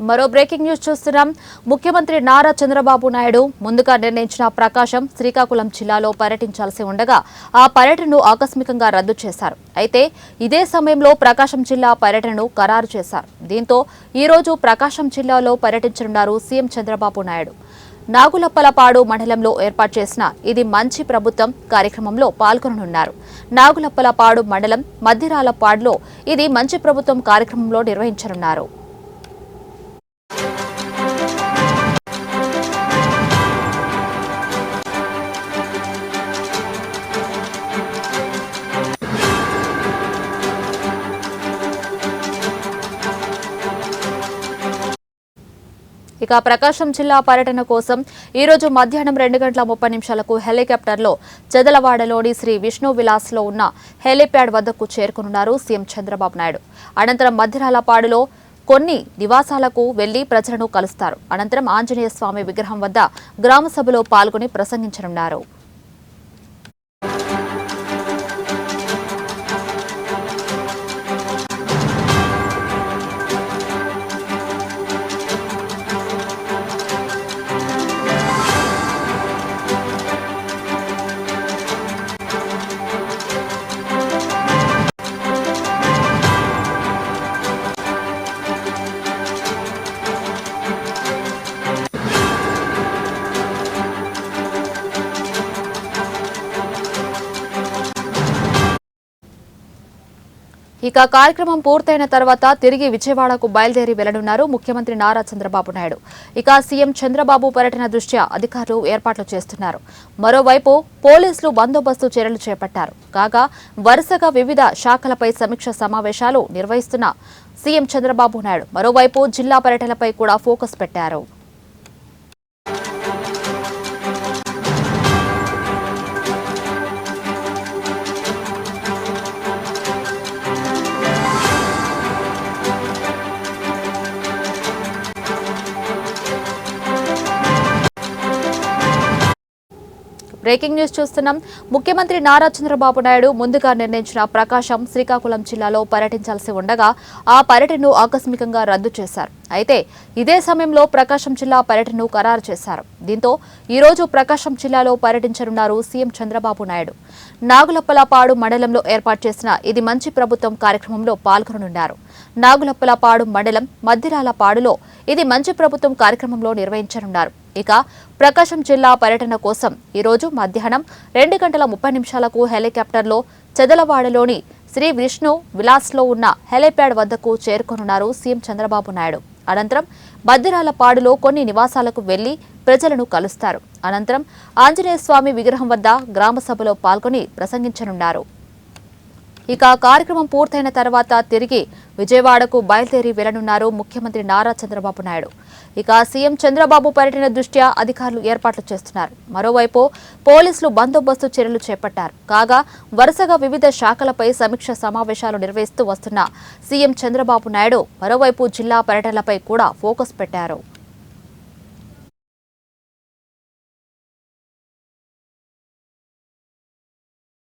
మరో breaking news చూస్తున్నాం. ముఖ్యమంత్రి నారా చంద్రబాబు నాయుడు ముందుగా నిర్ణయించిన ప్రకాశం, శ్రీకాకుళం జిల్లాలో పర్యటించాల్సి ఉండగా ఆ పర్యటనను ఆకస్మికంగా రద్దు చేశారు. అయితే ఇదే సమయంలో ప్రకాశం జిల్లా పర్యటనను ఖరారు చేశారు. దీంతో ఈ రోజు ప్రకాశం జిల్లాలో పర్యటించనున్నారు సీఎం చంద్రబాబు నాయుడు. నాగులప్పలపాడు మండలంలో ఏర్పాటు చేసిన ఇది మంచి ప్రభుత్వం కార్యక్రమంలో పాల్గొననున్నారు. నాగులప్పలపాడు మండలం మద్దిరాలపాడులో ఇది మంచి ప్రభుత్వం కార్యక్రమంలో నిర్వహించనున్నారు. ఇక ప్రకాశం జిల్లా పర్యటన కోసం ఈ రోజు మధ్యాహ్నం 2:30 హెలికాప్టర్లో చెదలవాడలోని శ్రీ విష్ణు విలాస్లో ఉన్న హెలిప్యాడ్ వద్దకు చేరుకున్నారు సీఎం చంద్రబాబు నాయుడు. అనంతరం మద్దిరాలపాడులో కొన్ని నివాసాలకు వెళ్లి ప్రజలను కలుస్తారు. అనంతరం ఆంజనేయ స్వామి విగ్రహం వద్ద గ్రామ సభలో పాల్గొని ప్రసంగించనున్నారు. ఇక కార్యక్రమం పూర్తయిన తర్వాత తిరిగి విజయవాడకు బయలుదేరి వెళ్లనున్నారు ముఖ్యమంత్రి నారా చంద్రబాబు నాయుడు. ఇక సీఎం చంద్రబాబు పర్యటన దృష్ట్యా అధికారులు ఏర్పాట్లు చేస్తున్నారు. మరోవైపు పోలీసులు బందోబస్తు చర్యలు చేపట్టారు. కాగా వరుసగా వివిధ శాఖలపై సమీక్ష సమావేశాలు నిర్వహిస్తున్న సీఎం చంద్రబాబు నాయుడు మరోవైపు జిల్లా పర్యటనపై కూడా ఫోకస్ పెట్టారు. బ్రేకింగ్ న్యూస్ చూస్తున్నాం. ముఖ్యమంత్రి నారా చంద్రబాబు నాయుడు ముందుగా నిర్ణయించిన ప్రకాశం, శ్రీకాకుళం జిల్లాలో పర్యటించాల్సి ఉండగా ఆ పర్యటనను ఆకస్మికంగా రద్దు చేశారు. అయితే ఇదే సమయంలో ప్రకాశం జిల్లా పర్యటనను ఖరారు చేశారు. దీంతో ఈ రోజు ప్రకాశం జిల్లాలో పర్యటించనున్నారు సీఎం చంద్రబాబు నాయుడు. నాగులప్పలపాడు మండలంలో ఏర్పాటు చేసిన ఇది మంచి ప్రభుత్వం కార్యక్రమంలో పాల్గొననున్నారు. నాగులప్పలపాడు మండలం మద్దిరాలపాడులో ఇది మంచి ప్రభుత్వం కార్యక్రమంలో నిర్వహించనున్నారు. ఇక ప్రకాశం జిల్లా పర్యటన కోసం ఈ రోజు మధ్యాహ్నం 2:30 హెలికాప్టర్లో చెదలవాడలోని శ్రీ విష్ణు విలాస్లో ఉన్న హెలిప్యాడ్ వద్దకు చేరుకోనున్నారు సీఎం చంద్రబాబు నాయుడు. అనంతరం మద్దిరాలపాడులో కొన్ని నివాసాలకు వెళ్లి ప్రజలను కలుస్తారు. అనంతరం ఆంజనేయ స్వామి విగ్రహం వద్ద గ్రామ సభలో పాల్గొని ప్రసంగించనున్నారు. ఇక కార్యక్రమం పూర్తయిన తర్వాత తిరిగి విజయవాడకు బయలుదేరి వెళ్లనున్నారు ముఖ్యమంత్రి నారా చంద్రబాబు నాయుడు. ఇక సీఎం చంద్రబాబు పర్యటన దృష్ట్యా అధికారులు ఏర్పాట్లు చేస్తున్నారు. మరోవైపు పోలీసులు బందోబస్తు చర్యలు చేపట్టారు. కాగా వరుసగా వివిధ శాఖలపై సమీక్ష సమావేశాలు నిర్వహిస్తూ వస్తున్న సీఎం చంద్రబాబు నాయుడు మరోవైపు జిల్లా పర్యటనలపై కూడా ఫోకస్ పెట్టారు.